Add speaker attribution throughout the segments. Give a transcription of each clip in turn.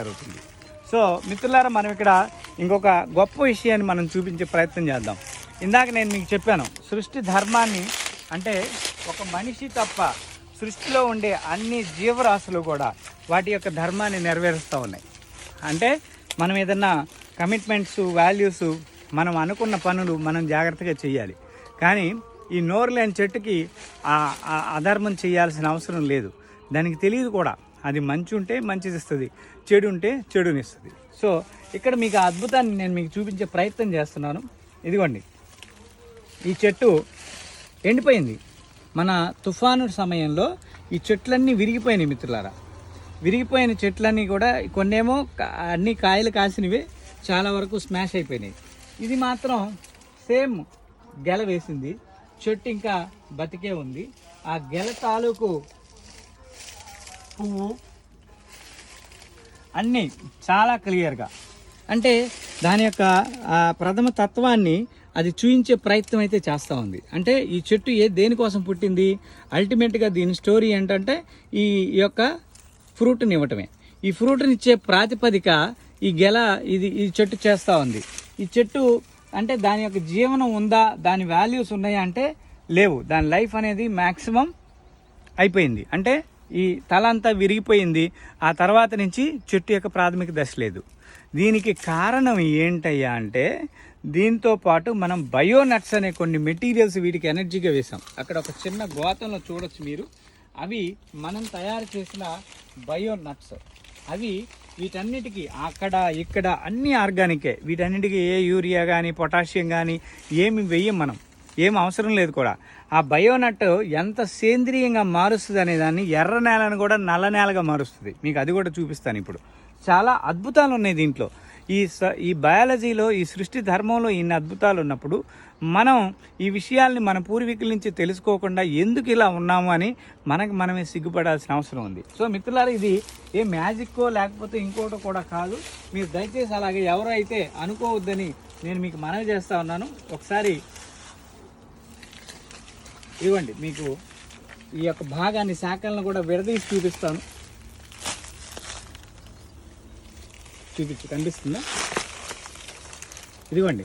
Speaker 1: జరుగుతుంది. సో మిత్రులారా, మనం ఇక్కడ ఇంకొక గొప్ప విషయాన్ని మనం చూపించే ప్రయత్నం చేద్దాం. ఇందాక నేను మీకు చెప్పాను, సృష్టి ధర్మాన్ని అంటే ఒక మనిషి తప్ప సృష్టిలో ఉండే అన్ని జీవరాశులు కూడా వాటి యొక్క ధర్మాన్ని నెరవేరుస్తూ ఉన్నాయి. అంటే మనం ఏదన్నా కమిట్మెంట్స్, వాల్యూస్, మనం అనుకున్న పనులు మనం జాగ్రత్తగా చేయాలి. కానీ ఈ నోరు లేని చెట్టుకి అధర్మం చేయాల్సిన అవసరం లేదు. దానికి తెలియదు కూడా, అది మంచి ఉంటే మంచిది ఇస్తుంది, చెడు ఉంటే చెడునిస్తుంది. సో ఇక్కడ మీకు ఆ అద్భుతాన్ని నేను మీకు చూపించే ప్రయత్నం చేస్తున్నాను. ఇదిగోండి, ఈ చెట్టు ఎండిపోయింది. మన తుఫాను సమయంలో ఈ చెట్లన్నీ విరిగిపోయినాయి మిత్రులారా. విరిగిపోయిన చెట్లన్నీ కూడా కొన్నేమో అన్ని కాయలు కాసినవి, చాలా వరకు స్మాష్ అయిపోయినాయి. ఇది మాత్రం సేమ్ గెల వేసింది, చెట్టు ఇంకా బతికే ఉంది. ఆ గెల తాలూకు పువ్వు అన్నీ చాలా క్లియర్గా, అంటే దాని యొక్క ప్రథమ తత్వాన్ని అది చూయించే ప్రయత్నం అయితే చేస్తూ ఉంది. అంటే ఈ చెట్టు దేనికోసం పుట్టింది, అల్టిమేట్గా దీని స్టోరీ ఏంటంటే ఈ యొక్క ఫ్రూట్ని ఇవ్వటమే. ఈ ఫ్రూట్ని ఇచ్చే ప్రాతిపదిక ఈ గెల ఈ చెట్టు చేస్తూ ఉంది. ఈ చెట్టు అంటే దాని యొక్క జీవనం ఉందా, దాని వాల్యూస్ ఉన్నాయా అంటే లేవు. దాని లైఫ్ అనేది మ్యాక్సిమం అయిపోయింది. అంటే ఈ తల అంతా విరిగిపోయింది. ఆ తర్వాత నుంచి చెట్టు యొక్క ప్రాథమిక దశ లేదు. దీనికి కారణం ఏంటయ్యా అంటే, దీంతో పాటు మనం బయోనట్స్ అనే కొన్ని మెటీరియల్స్ వీటికి ఎనర్జీగా వేసాం. అక్కడ ఒక చిన్న గోతంలో చూడొచ్చు మీరు, అవి మనం తయారు చేసిన బయోనట్స్. అవి వీటన్నిటికీ అక్కడ ఇక్కడ అన్ని ఆర్గానికే. వీటన్నిటికీ ఏ యూరియా కానీ పొటాషియం కానీ ఏమి వెయ్యం, మనం ఏం అవసరం లేదు కూడా. ఆ బయోనట్ ఎంత సేంద్రియంగా మారుస్తుంది అనే దాన్ని, ఎర్ర నేలను కూడా నల్ల నేలగా మారుస్తుంది. మీకు అది కూడా చూపిస్తాను ఇప్పుడు. చాలా అద్భుతాలు ఉన్నాయి దీంట్లో. ఈ బయాలజీలో, ఈ సృష్టి ధర్మంలో ఇన్ని అద్భుతాలు ఉన్నప్పుడు మనం ఈ విషయాల్ని మన పూర్వీకుల నుంచి తెలుసుకోకుండా ఎందుకు ఇలా ఉన్నాము అని మనమే సిగ్గుపడాల్సిన అవసరం ఉంది. సో మిత్రులారా, ఇది ఏ మ్యాజిక్కో లేకపోతే ఇంకోటో కూడా కాదు. మీరు దయచేసి అలాగే ఎవరో అయితే అనుకోవద్దని నేను మీకు మనవి చేస్తూ ఉన్నాను. ఒకసారి ఇవ్వండి, మీకు ఈ యొక్క భాగాన్ని, శాఖలను కూడా విడదీసి చూపిస్తాను. కనిపిస్తుందా? ఇదిగోండి,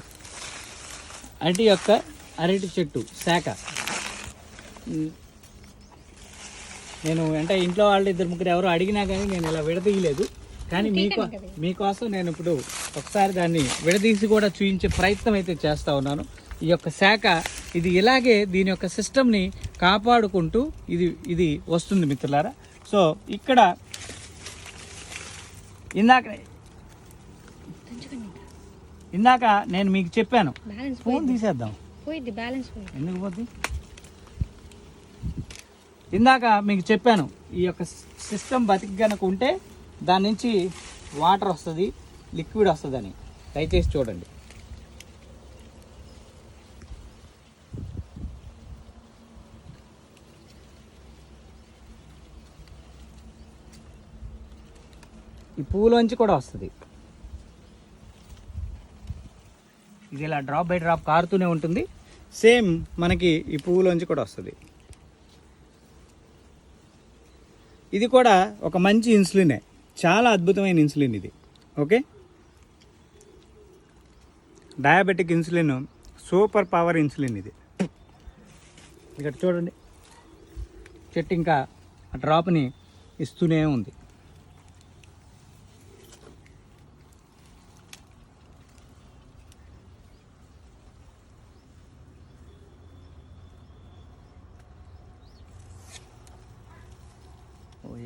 Speaker 1: అరటి చెట్టు శాఖ. నేను అంటే ఇంట్లో వాళ్ళు 2-3 ఎవరో అడిగినా కానీ నేను ఇలా విడదీయలేదు. కానీ మీకోసం నేను ఇప్పుడు ఒకసారి దాన్ని విడదీసి కూడా చూపించే ప్రయత్నం అయితే చేస్తూ ఉన్నాను. ఈ యొక్క శాఖ ఇది ఇలాగే దీని యొక్క సిస్టమ్ని కాపాడుకుంటూ ఇది వస్తుంది మిత్రులారా. సో ఇక్కడ ఇందాక నేను మీకు చెప్పాను, ఫోన్ తీసేద్దాం, ఎందుకు పోద్ది. ఇందాక మీకు చెప్పాను, ఈ యొక్క సిస్టమ్ బతికి కనుక ఉంటే దాని నుంచి వాటర్ వస్తుంది, లిక్విడ్ వస్తుందని. దయచేసి చూడండి. ఈ పువ్వులోంచి కూడా వస్తుంది. ఇది ఇలా డ్రాప్ బై డ్రాప్ కారుతూనే ఉంటుంది. సేమ్ మనకి ఈ పువ్వులోంచి కూడా వస్తుంది. ఇది కూడా ఒక మంచి ఇన్సులినే, చాలా అద్భుతమైన ఇన్సులిన్ ఇది. Okay, diabetic insulin, super power insulin ఇది. ఇక్కడ చూడండి, చెట్టు ఇంకా ఆ డ్రాప్ని ఇస్తూనే ఉంది.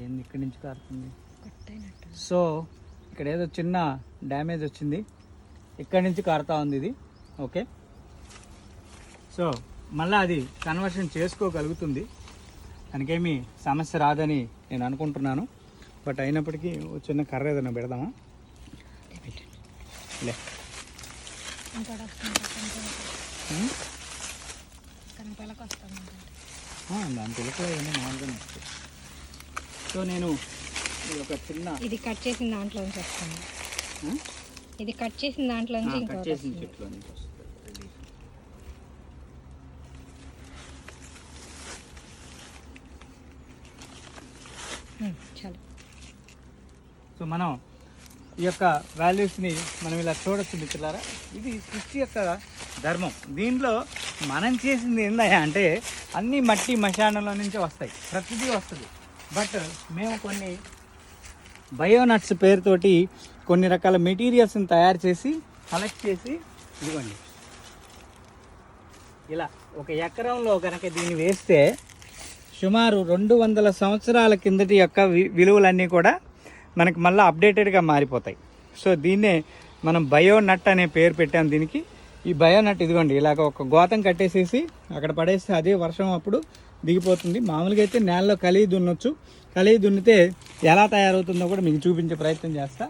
Speaker 1: ఏంది ఇక్కడి నుంచి కారుతుంది? సో ఇక్కడ ఏదో చిన్న డ్యామేజ్ వచ్చింది, ఇక్కడి నుంచి కారుతా ఉంది ఇది. ఓకే, సో మళ్ళీ అది కన్వర్షన్ చేసుకోగలుగుతుంది, దానికేమీ సమస్య రాదని నేను అనుకుంటున్నాను. బట్ అయినప్పటికీ చిన్న కర్ర ఏదైనా పెడదామా? లే, దాని తెలుగులో ఏమో మామూలుగానే వస్తాయి. సో నేను ఒక చిన్న
Speaker 2: ఇది కట్ చేసిన దాంట్లో నుంచి వస్తుంది. ఇది కట్ చేసిన దాంట్లో నుంచి
Speaker 1: కట్ చేసిన చెట్లో నుంచి వస్తుంది.
Speaker 2: చాలు.
Speaker 1: సో మనం ఈ యొక్క వాల్యూస్ని మనం ఇలా చూడొచ్చు మిత్రులారా. ఇది సృష్టి యొక్క ధర్మం. దీనిలో మనం చేసింది ఏందయ్యా అంటే అన్నీ మట్టి మశానంలో నుంచే వస్తాయి, ప్రతిదీ వస్తుంది. బట్ మేము కొన్ని బయోనట్స్ పేరుతోటి కొన్ని రకాల మెటీరియల్స్ని తయారు చేసి కలెక్ట్ చేసి ఇదిగోండి ఇలా ఒక ఎకరంలో కనుక దీన్ని వేస్తే సుమారు 200 సంవత్సరాల కిందటి యొక్క విలువలన్నీ కూడా మనకి మళ్ళీ అప్డేటెడ్గా మారిపోతాయి. సో దీన్నే మనం బయోనట్ అనే పేరు పెట్టాం దీనికి. ఈ బయోనట్ ఇదిగోండి ఇలాగ ఒక గోతం కట్టేసేసి అక్కడ పడేస్తే అదే వర్షం అప్పుడు దిగిపోతుంది. మామూలుగా అయితే నేలలో కలిగి దున్నొచ్చు. కలిగి దున్నితే ఎలా తయారవుతుందో కూడా మీకు చూపించే ప్రయత్నం చేస్తా.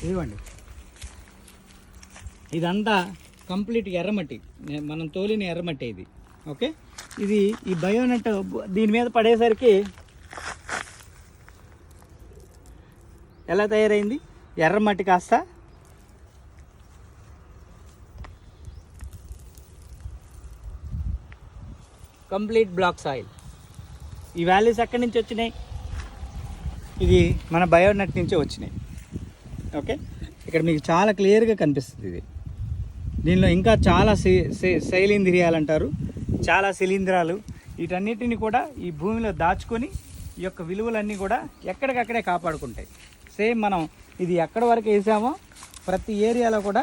Speaker 1: ఇదిగోండి ఇదంతా కంప్లీట్ ఎర్రమట్టి, మనం తోలిన ఎర్రమట్టి ఇది. ఓకే, ఇది ఈ బయోనట్ దీని మీద పడేసరికి ఎలా తయారైంది? ఎర్రమట్టి కాస్త కంప్లీట్ బ్లాక్ సాయిల్. ఈ వాల్యూస్ ఎక్కడి నుంచి వచ్చినాయి? ఇది మన బయోనట్ నుంచే వచ్చినాయి. ఓకే, ఇక్కడ మీకు చాలా క్లియర్గా కనిపిస్తుంది. ఇది దీనిలో ఇంకా చాలా శైలేంద్రియాలు అంటారు, చాలా శిలీంధ్రాలు, వీటన్నిటిని కూడా ఈ భూమిలో దాచుకొని ఈ యొక్క విలువలన్నీ కూడా ఎక్కడికక్కడే కాపాడుకుంటాయి. సేమ్ మనం ఇది ఎక్కడి వరకు వేసామో ప్రతి ఏరియాలో కూడా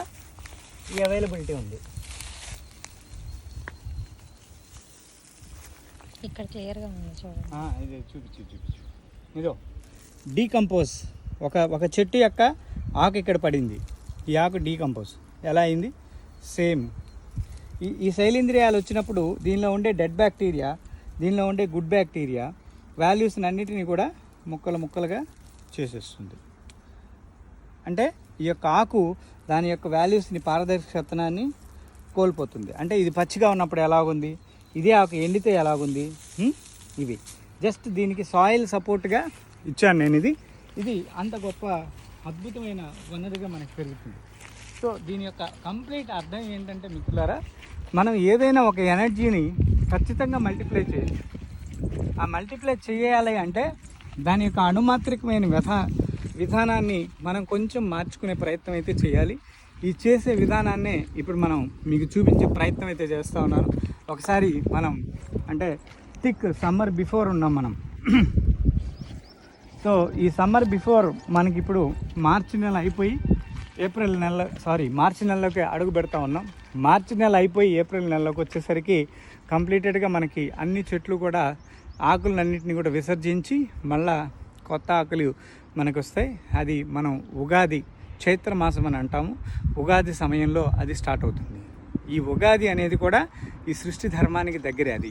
Speaker 1: ఈ అవైలబిలిటీ ఉంది.
Speaker 2: ఇక్కడ క్లియర్గా ఉంది చూడండి.
Speaker 1: ఇది చూపించు. ఇదో డీకంపోజ్ ఒక చెట్టు యొక్క ఆకు ఇక్కడ పడింది. ఈ ఆకు డీకంపోజ్ ఎలా అయింది? సేమ్ ఈ శైలేంద్రియాలు వచ్చినప్పుడు దీనిలో ఉండే డెడ్ బ్యాక్టీరియా, దీనిలో ఉండే గుడ్ బ్యాక్టీరియా వాల్యూస్ని అన్నిటినీ కూడా ముక్కలుగా చేసేస్తుంది. అంటే ఈ యొక్క ఆకు దాని యొక్క వాల్యూస్ని పారదర్శకతనాన్ని కోల్పోతుంది. అంటే ఇది పచ్చిగా ఉన్నప్పుడు ఎలాగుంది, ఇదే ఆకు ఎండితే ఎలాగుంది, ఇవి జస్ట్ దీనికి సాయిల్ సపోర్ట్గా ఇచ్చాను నేను. ఇది అంత గొప్ప అద్భుతమైన వనరుగా మనకు పెరుగుతుంది. సో దీని యొక్క కంప్లీట్ అర్థం ఏంటంటే మిత్రులారా, మనం ఏదైనా ఒక ఎనర్జీని ఖచ్చితంగా మల్టిప్లై చేయాలి. ఆ మల్టిప్లై చేయాలి అంటే దాని యొక్క అణుమాత్రికమైన విధానాన్ని మనం కొంచెం మార్చుకునే ప్రయత్నం అయితే చేయాలి. ఈ చేసే విధానాన్నే ఇప్పుడు మనం మీకు చూపించే ప్రయత్నం అయితే చేస్తూ ఉన్నాను. ఒకసారి మనం అంటే థిక్ సమ్మర్ బిఫోర్ ఉన్నాం మనం. సో ఈ సమ్మర్ బిఫోర్ మనకి ఇప్పుడు మార్చి నెల అయిపోయి మార్చి నెలలోకి అడుగు పెడతా ఉన్నాం. మార్చి నెల అయిపోయి ఏప్రిల్ నెలలోకి వచ్చేసరికి కంప్లీటెడ్గా మనకి అన్ని చెట్లు కూడా ఆకులన్నింటినీ కూడా విసర్జించి మళ్ళా కొత్త ఆకులు మనకు వస్తాయి. అది మనం ఉగాది చైత్రమాసం అని అంటాము. ఉగాది సమయంలో అది స్టార్ట్ అవుతుంది. ఈ ఉగాది అనేది కూడా ఈ సృష్టి ధర్మానికి దగ్గరే. అది